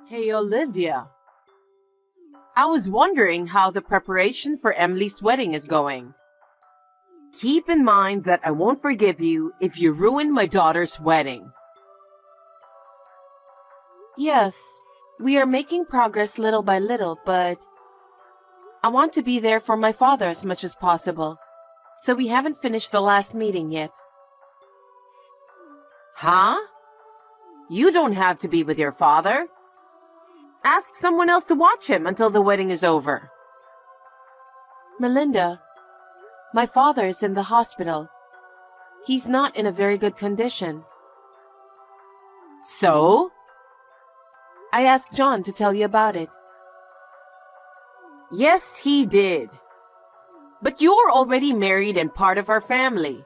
Hey Olivia, I was wondering how the preparation for Emily's wedding is going. Keep in mind that I won't forgive you if you ruin my daughter's wedding. Yes, we are making progress little by little, but I want to be there for my father as much as possible, so we haven't finished the last meeting yet. Huh? You don't have to be with your father. Ask someone else to watch him until the wedding is over. Melinda, my father is in the hospital. He's not in a very good condition. So? I asked John to tell you about it. Yes, he did. But you're already married and part of our family.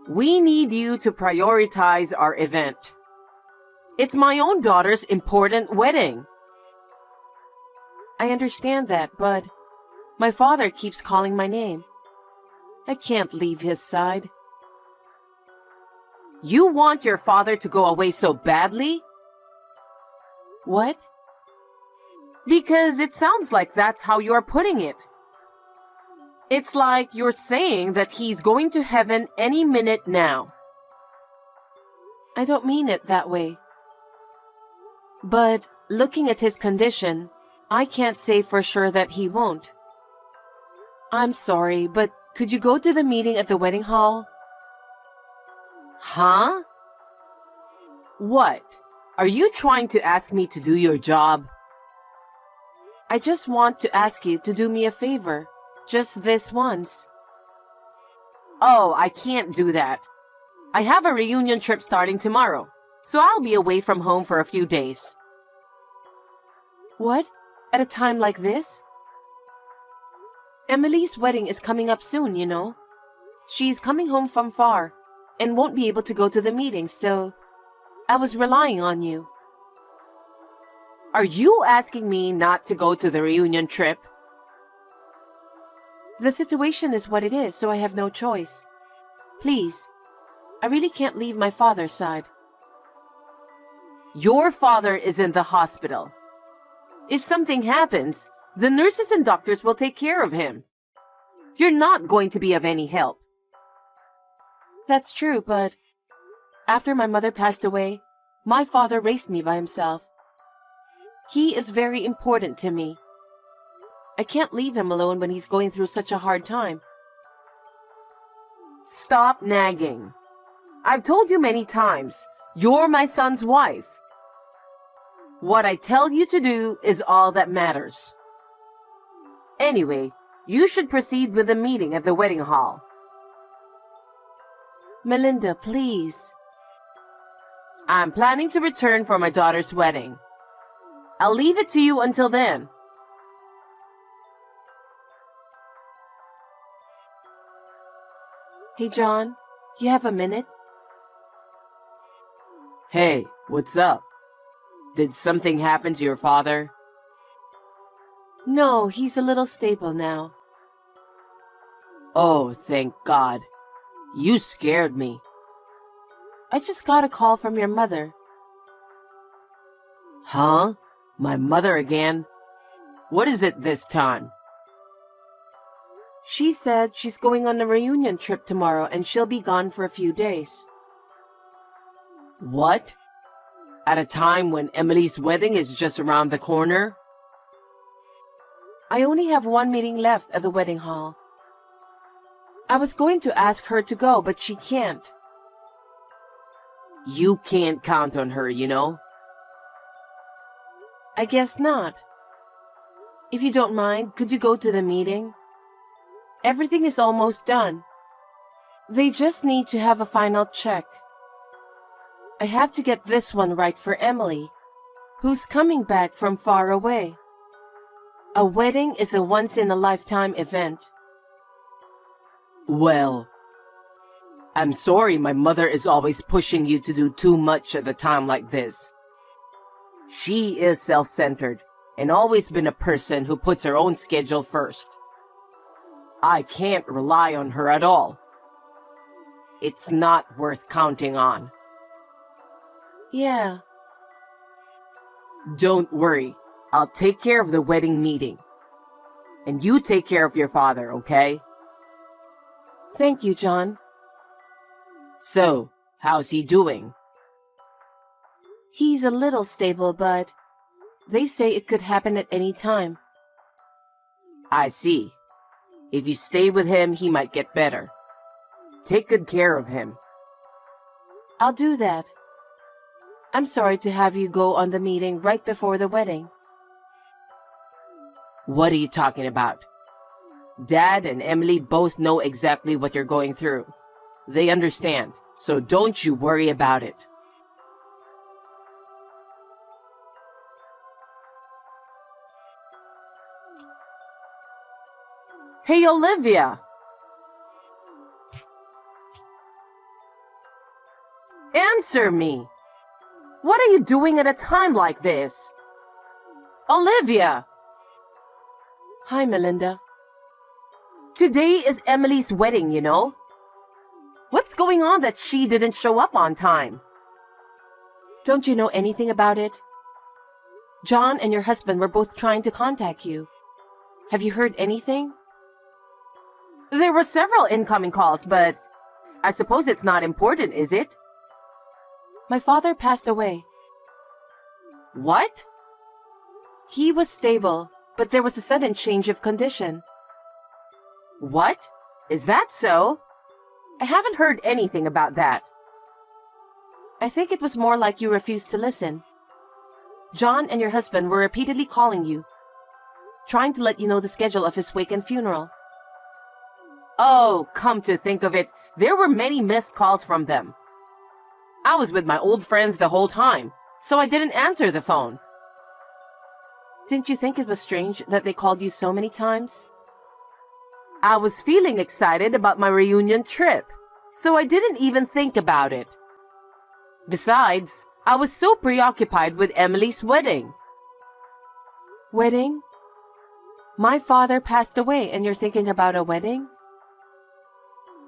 We need you to prioritize our event. It's my own daughter's important wedding. I understand that, but my father keeps calling my name. I can't leave his side. You want your father to go away so badly? What? Because it sounds like that's how you're putting it. It's like you're saying that he's going to heaven any minute now. I don't mean it that way. But looking at his condition, I can't say for sure that he won't. I'm sorry, but could you go to the meeting at the wedding hall? Huh? What? Are you trying to ask me to do your job? I just want to ask you to do me a favor. Just this once. Oh, I can't do that. I have a reunion trip starting tomorrow, so I'll be away from home for a few days. What? At a time like this? Emily's wedding is coming up soon, you know. She's coming home from far and won't be able to go to the meeting, so I was relying on you. Are you asking me not to go to the reunion trip? The situation is what it is, so I have no choice. Please, I really can't leave my father's side. Your father is in the hospital. If something happens, the nurses and doctors will take care of him. You're not going to be of any help. That's true, but after my mother passed away, my father raised me by himself. He is very important to me. I can't leave him alone when he's going through such a hard time. Stop nagging. I've told you many times, you're my son's wife. What I tell you to do is all that matters. Anyway, you should proceed with the meeting at the wedding hall. Melinda, please. I'm planning to return for my daughter's wedding. I'll leave it to you until then. Hey, John, you have a minute? Hey, what's up? Did something happen to your father? No, he's a little stable now. Oh, thank God. You scared me. I just got a call from your mother. Huh? My mother again? What is it this time? She said she's going on a reunion trip tomorrow and she'll be gone for a few days. What? At a time when Emily's wedding is just around the corner? I only have one meeting left at the wedding hall. I was going to ask her to go, but she can't. You can't count on her, you know? I guess not. If you don't mind, could you go to the meeting? Everything is almost done. They just need to have a final check. I have to get this one right for Emily, who's coming back from far away. A wedding is a once-in-a-lifetime event. Well, I'm sorry my mother is always pushing you to do too much at a time like this. She is self-centered and always been a person who puts her own schedule first. I can't rely on her at all. It's not worth counting on. Yeah. Don't worry. I'll take care of the wedding meeting. And you take care of your father, okay? Thank you, John. So, how's he doing? He's a little stable, but they say it could happen at any time. I see. If you stay with him, he might get better. Take good care of him. I'll do that. I'm sorry to have you go on the meeting right before the wedding. What are you talking about? Dad and Emily both know exactly what you're going through. They understand, so don't you worry about it. Hey, Olivia! Answer me! What are you doing at a time like this? Olivia! Hi, Melinda. Today is Emily's wedding, you know? What's going on that she didn't show up on time? Don't you know anything about it? John and your husband were both trying to contact you. Have you heard anything? There were several incoming calls, but I suppose it's not important, is it? My father passed away. What? He was stable, but there was a sudden change of condition. What? Is that so? I haven't heard anything about that. I think it was more like you refused to listen. John and your husband were repeatedly calling you, trying to let you know the schedule of his wake and funeral. Oh, come to think of it, there were many missed calls from them. I was with my old friends the whole time, so I didn't answer the phone. Didn't you think it was strange that they called you so many times? I was feeling excited about my reunion trip, so I didn't even think about it. Besides, I was so preoccupied with Emily's wedding. Wedding? My father passed away and you're thinking about a wedding?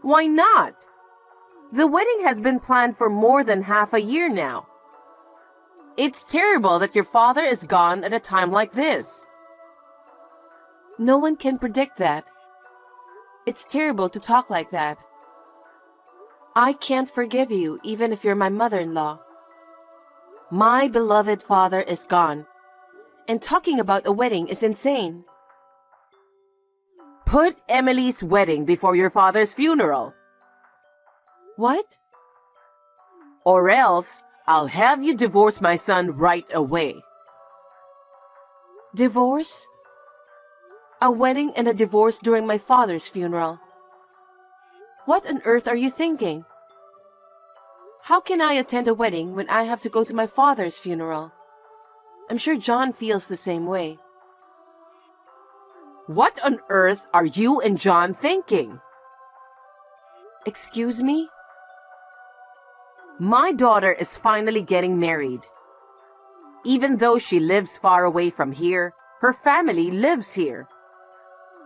Why not? The wedding has been planned for more than half a year now. It's terrible that your father is gone at a time like this. No one can predict that. It's terrible to talk like that. I can't forgive you even if you're my mother-in-law. My beloved father is gone, and talking about a wedding is insane. Put Emily's wedding before your father's funeral. What? Or else, I'll have you divorce my son right away. Divorce? A wedding and a divorce during my father's funeral. What on earth are you thinking? How can I attend a wedding when I have to go to my father's funeral? I'm sure John feels the same way. What on earth are you and John thinking? Excuse me? My daughter is finally getting married. Even though she lives far away from here, her family lives here.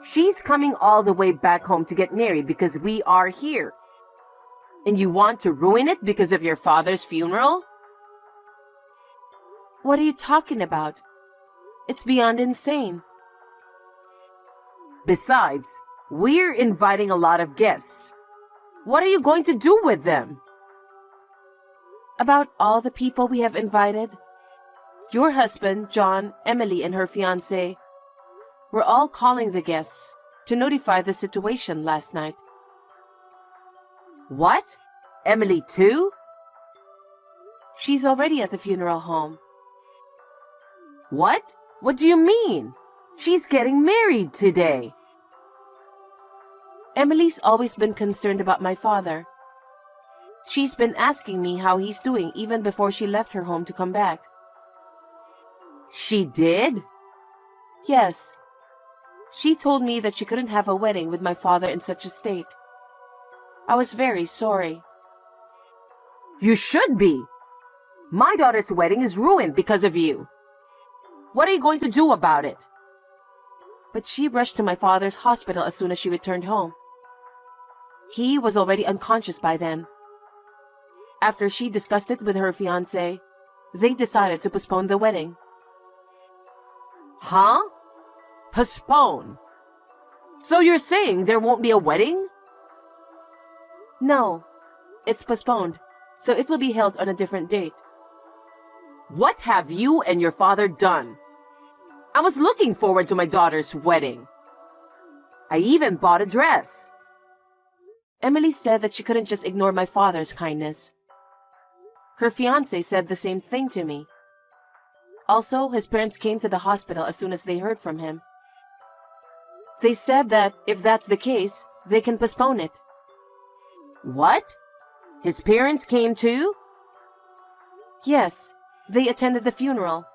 She's coming all the way back home to get married because we are here. And you want to ruin it because of your father's funeral? What are you talking about? It's beyond insane. Besides, we're inviting a lot of guests. What are you going to do with them? About all the people we have invited? Your husband, John, Emily, and her fiancé were all calling the guests to notify the situation last night. What? Emily too? She's already at the funeral home. What? What do you mean? She's getting married today. Emily's always been concerned about my father. She's been asking me how he's doing even before she left her home to come back. She did? Yes. She told me that she couldn't have a wedding with my father in such a state. I was very sorry. You should be. My daughter's wedding is ruined because of you. What are you going to do about it? But she rushed to my father's hospital as soon as she returned home. He was already unconscious by then. After she discussed it with her fiancé, they decided to postpone the wedding. Huh? Postpone. So you're saying there won't be a wedding? No, it's postponed, so it will be held on a different date. What have you and your father done? I was looking forward to my daughter's wedding. I even bought a dress. Emily said that she couldn't just ignore my father's kindness. Her fiancé said the same thing to me. Also, his parents came to the hospital as soon as they heard from him. They said that if that's the case, they can postpone it. What? His parents came too? Yes, they attended the funeral.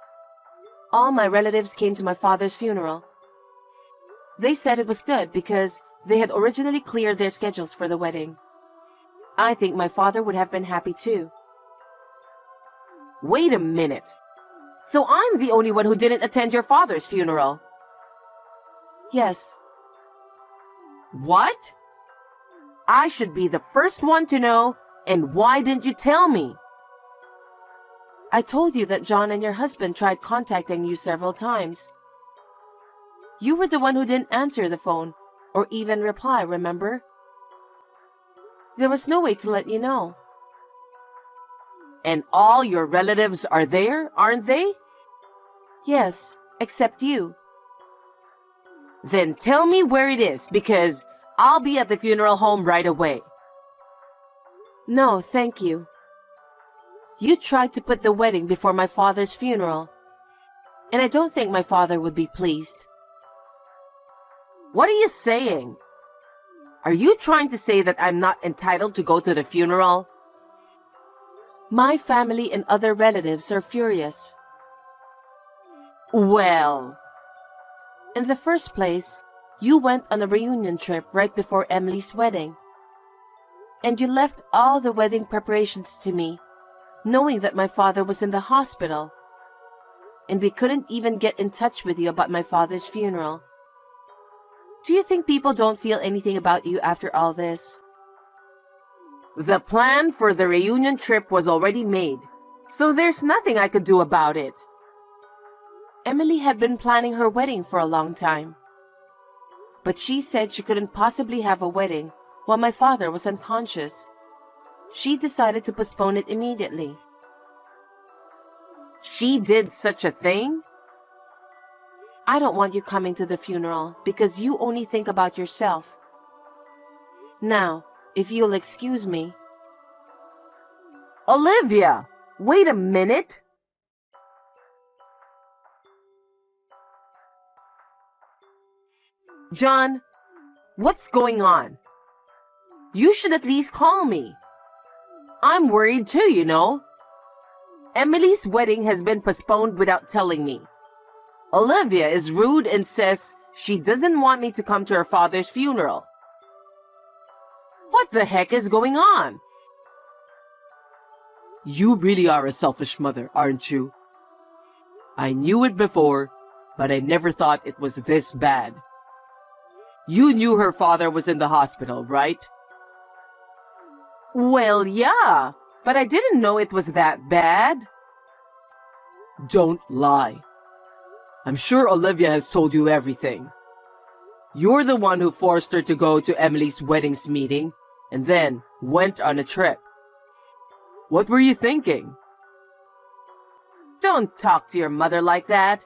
All my relatives came to my father's funeral. They said it was good because they had originally cleared their schedules for the wedding. I think my father would have been happy too. Wait a minute. So I'm the only one who didn't attend your father's funeral? Yes. What? I should be the first one to know, and why didn't you tell me? I told you that John and your husband tried contacting you several times. You were the one who didn't answer the phone, or even reply, remember? There was no way to let you know. And all your relatives are there, aren't they? Yes, except you. Then tell me where it is, because I'll be at the funeral home right away. No, thank you. You tried to put the wedding before my father's funeral, and I don't think my father would be pleased. What are you saying? Are you trying to say that I'm not entitled to go to the funeral? My family and other relatives are furious. Well, in the first place, you went on a reunion trip right before Emily's wedding. And you left all the wedding preparations to me, knowing that my father was in the hospital. And we couldn't even get in touch with you about my father's funeral. Do you think people don't feel anything about you after all this? The plan for the reunion trip was already made, so there's nothing I could do about it. Emily had been planning her wedding for a long time. But she said she couldn't possibly have a wedding while my father was unconscious. She decided to postpone it immediately. She did such a thing? I don't want you coming to the funeral because you only think about yourself. Now, if you'll excuse me. Olivia, wait a minute. John, what's going on? You should at least call me. I'm worried too, you know. Emily's wedding has been postponed without telling me. Olivia is rude and says she doesn't want me to come to her father's funeral. What the heck is going on? You really are a selfish mother, aren't you? I knew it before, but I never thought it was this bad. You knew her father was in the hospital, right? Well, yeah, but I didn't know it was that bad. Don't lie. I'm sure Olivia has told you everything. You're the one who forced her to go to Emily's wedding's meeting and then went on a trip. What were you thinking? Don't talk to your mother like that.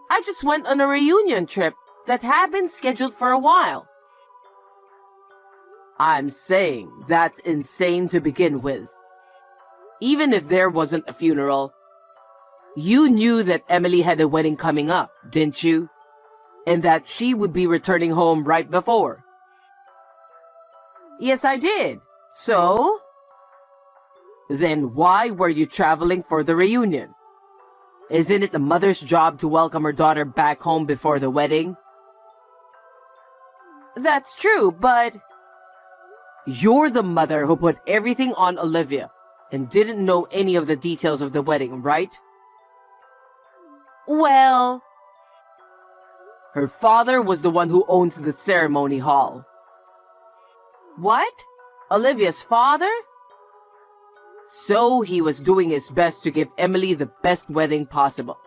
I just went on a reunion trip that had been scheduled for a while. I'm saying that's insane to begin with. Even if there wasn't a funeral, you knew that Emily had a wedding coming up, didn't you? And that she would be returning home right before. Yes, I did. So? Then why were you traveling for the reunion? Isn't it the mother's job to welcome her daughter back home before the wedding? That's true, but... You're the mother who put everything on Olivia and didn't know any of the details of the wedding, right? Well... Her father was the one who owns the ceremony hall. What? Olivia's father? So he was doing his best to give Emily the best wedding possible.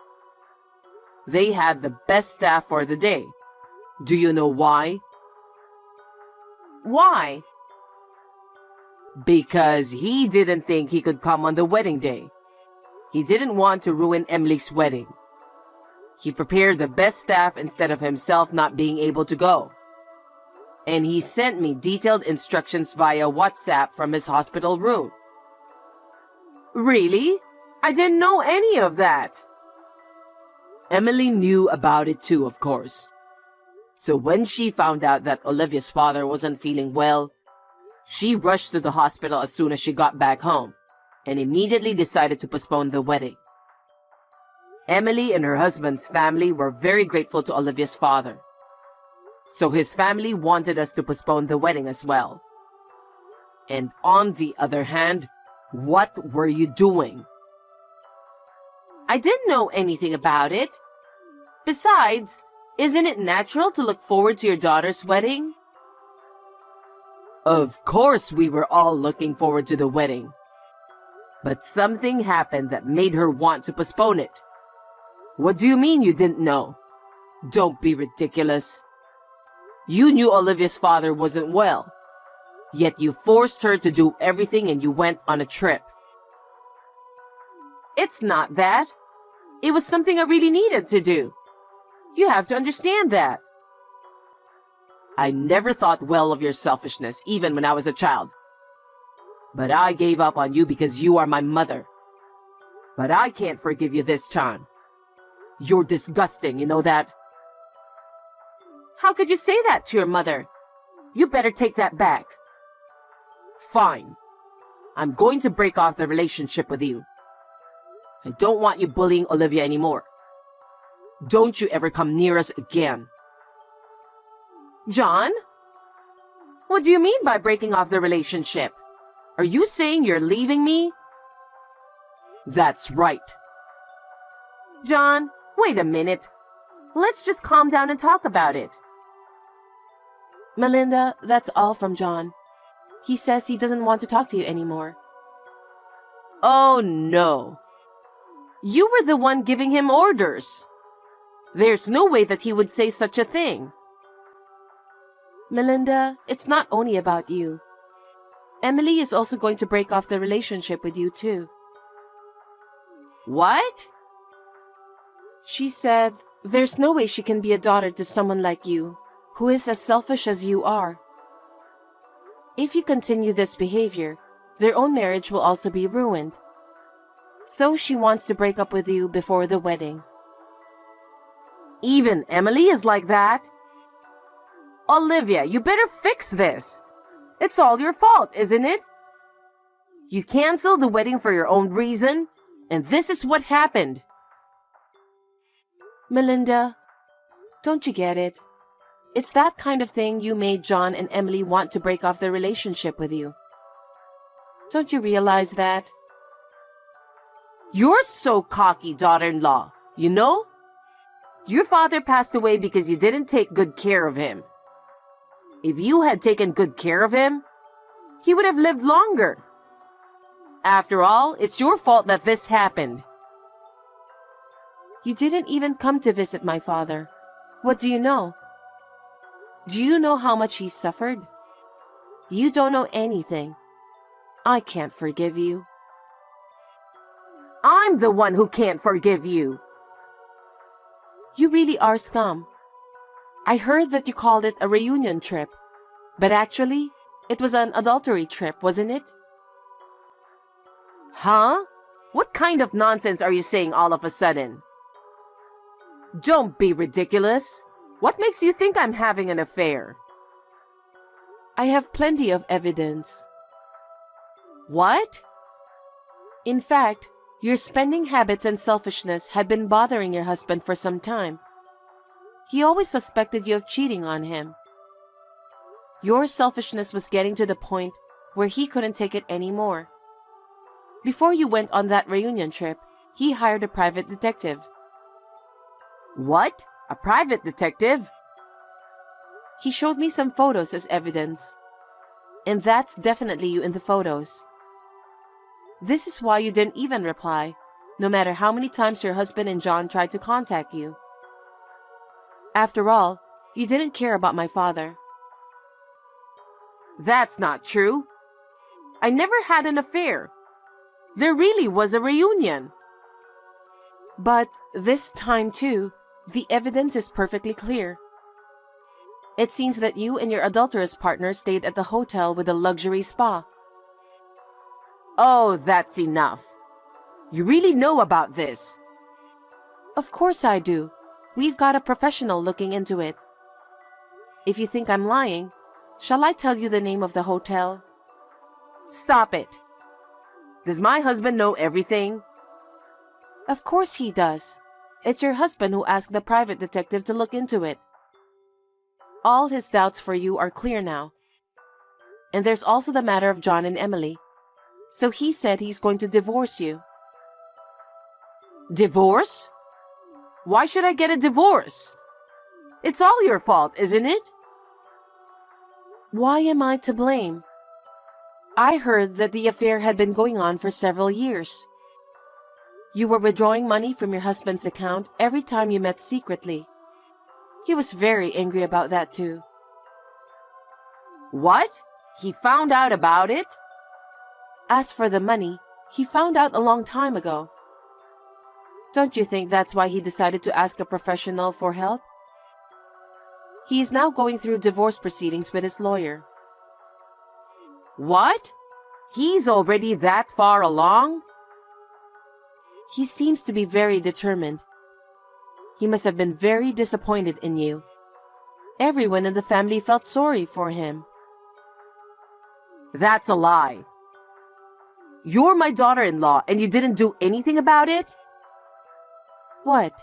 They had the best staff for the day. Do you know why? Why? Because he didn't think he could come on the wedding day. He didn't want to ruin Emily's wedding. He prepared the best staff instead of himself not being able to go. And he sent me detailed instructions via WhatsApp from his hospital room. Really? I didn't know any of that. Emily knew about it too, of course. So when she found out that Olivia's father wasn't feeling well, she rushed to the hospital as soon as she got back home and immediately decided to postpone the wedding. Emily and her husband's family were very grateful to Olivia's father. So his family wanted us to postpone the wedding as well. And on the other hand, what were you doing? I didn't know anything about it. Besides, isn't it natural to look forward to your daughter's wedding? Of course we were all looking forward to the wedding. But something happened that made her want to postpone it. What do you mean you didn't know? Don't be ridiculous. You knew Olivia's father wasn't well. Yet you forced her to do everything and you went on a trip. It's not that. It was something I really needed to do. You have to understand that. I never thought well of your selfishness, even when I was a child. But I gave up on you because you are my mother. But I can't forgive you this time. You're disgusting, you know that? How could you say that to your mother? You better take that back. Fine. I'm going to break off the relationship with you. I don't want you bullying Olivia anymore. Don't you ever come near us again. John? What do you mean by breaking off the relationship? Are you saying you're leaving me? That's right. John, wait a minute. Let's just calm down and talk about it. Melinda, that's all from John. He says he doesn't want to talk to you anymore. Oh no. You were the one giving him orders. There's no way that he would say such a thing. Melinda, it's not only about you. Emily is also going to break off the relationship with you too. What? She said there's no way she can be a daughter to someone like you, who is as selfish as you are. If you continue this behavior, their own marriage will also be ruined. So she wants to break up with you before the wedding. Even Emily is like that? Olivia, you better fix this. It's all your fault, isn't it? You canceled the wedding for your own reason, and this is what happened. Melinda, don't you get it? It's that kind of thing you made John and Emily want to break off their relationship with you. Don't you realize that? You're so cocky, daughter-in-law, you know? Your father passed away because you didn't take good care of him. If you had taken good care of him, he would have lived longer. After all, it's your fault that this happened. You didn't even come to visit my father. What do you know? Do you know how much he suffered? You don't know anything. I can't forgive you. I'm the one who can't forgive you. You really are scum. I heard that you called it a reunion trip, but actually, it was an adultery trip, wasn't it? Huh? What kind of nonsense are you saying all of a sudden? Don't be ridiculous. What makes you think I'm having an affair? I have plenty of evidence. What? In fact, your spending habits and selfishness had been bothering your husband for some time. He always suspected you of cheating on him. Your selfishness was getting to the point where he couldn't take it anymore. Before you went on that reunion trip, he hired a private detective. What? A private detective? He showed me some photos as evidence. And that's definitely you in the photos. This is why you didn't even reply, no matter how many times your husband and John tried to contact you. After all, you didn't care about my father. That's not true. I never had an affair. There really was a reunion. But this time too, the evidence is perfectly clear. It seems that you and your adulterous partner stayed at the hotel with a luxury spa. Oh, that's enough. You really know about this. Of course I do. We've got a professional looking into it. If you think I'm lying, shall I tell you the name of the hotel? Stop it. Does my husband know everything? Of course he does. It's your husband who asked the private detective to look into it. All his doubts for you are clear now. And there's also the matter of John and Emily. So he said he's going to divorce you. Divorce? Why should I get a divorce? It's all your fault, isn't it? Why am I to blame? I heard that the affair had been going on for several years. You were withdrawing money from your husband's account every time you met secretly. He was very angry about that too. What? He found out about it? As for the money, he found out a long time ago. Don't you think that's why he decided to ask a professional for help? He is now going through divorce proceedings with his lawyer. What? He's already that far along? He seems to be very determined. He must have been very disappointed in you. Everyone in the family felt sorry for him. That's a lie. You're my daughter-in-law and you didn't do anything about it? What?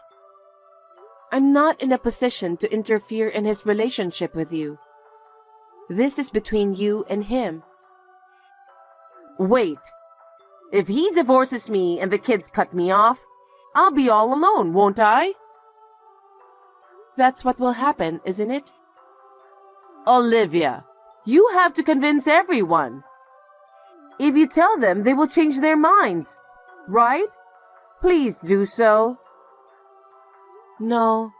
I'm not in a position to interfere in his relationship with you. This is between you and him. Wait. If he divorces me and the kids cut me off, I'll be all alone, won't I? That's what will happen, isn't it? Olivia, you have to convince everyone. If you tell them, they will change their minds, right? Please do so. No.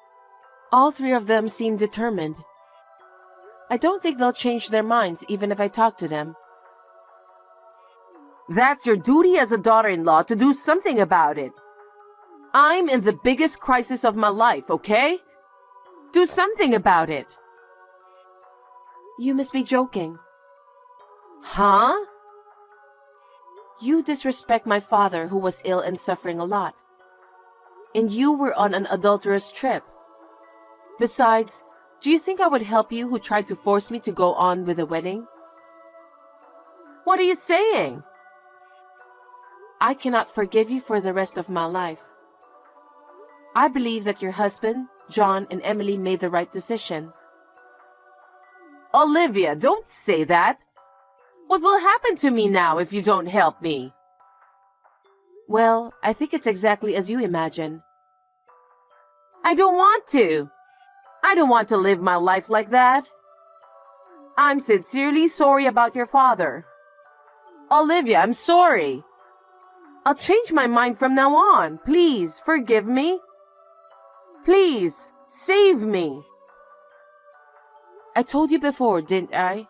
All three of them seem determined. I don't think they'll change their minds even if I talk to them. That's your duty as a daughter-in-law to do something about it. I'm in the biggest crisis of my life, okay? Do something about it. You must be joking. Huh? You disrespect my father who was ill and suffering a lot. And you were on an adulterous trip. Besides, do you think I would help you who tried to force me to go on with the wedding? What are you saying? I cannot forgive you for the rest of my life. I believe that your husband, John, and Emily made the right decision. Olivia, don't say that. What will happen to me now if you don't help me? Well, I think it's exactly as you imagine. I don't want to. I don't want to live my life like that. I'm sincerely sorry about your father. Olivia, I'm sorry. I'll change my mind from now on. Please, forgive me. Please, save me. I told you before, didn't I?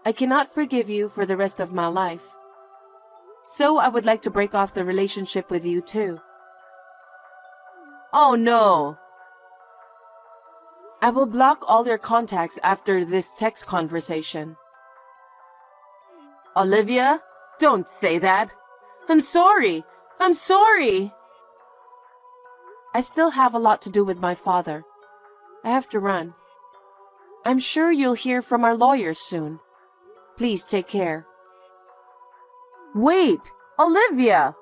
I cannot forgive you for the rest of my life. So I would like to break off the relationship with you too. Oh no. I will block all your contacts after this text conversation. Olivia, don't say that. I'm sorry. I'm sorry. I still have a lot to do with my father. I have to run. I'm sure you'll hear from our lawyers soon. Please take care. Wait, Olivia!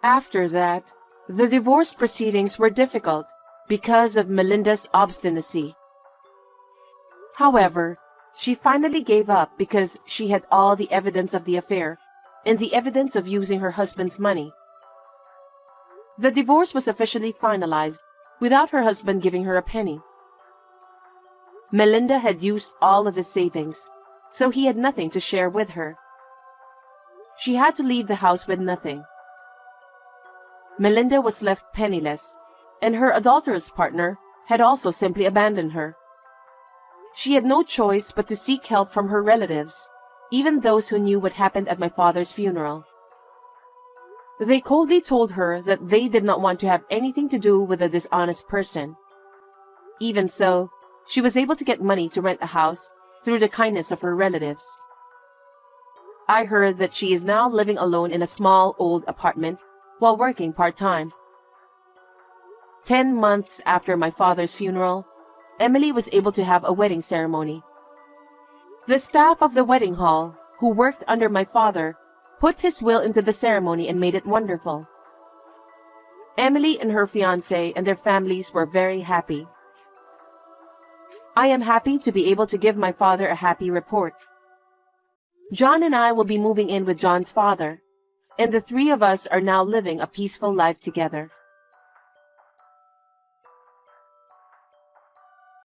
After that, the divorce proceedings were difficult because of Melinda's obstinacy. However, she finally gave up because she had all the evidence of the affair and the evidence of using her husband's money. The divorce was officially finalized without her husband giving her a penny. Melinda had used all of his savings, so he had nothing to share with her. She had to leave the house with nothing. Melinda was left penniless, and her adulterous partner had also simply abandoned her. She had no choice but to seek help from her relatives, even those who knew what happened at my father's funeral. They coldly told her that they did not want to have anything to do with a dishonest person. Even so, she was able to get money to rent a house through the kindness of her relatives. I heard that she is now living alone in a small old apartment while working part-time. 10 months after my father's funeral, Emily was able to have a wedding ceremony. The staff of the wedding hall, who worked under my father, put his will into the ceremony and made it wonderful. Emily and her fiancé and their families were very happy. I am happy to be able to give my father a happy report. John and I will be moving in with John's father, and the three of us are now living a peaceful life together.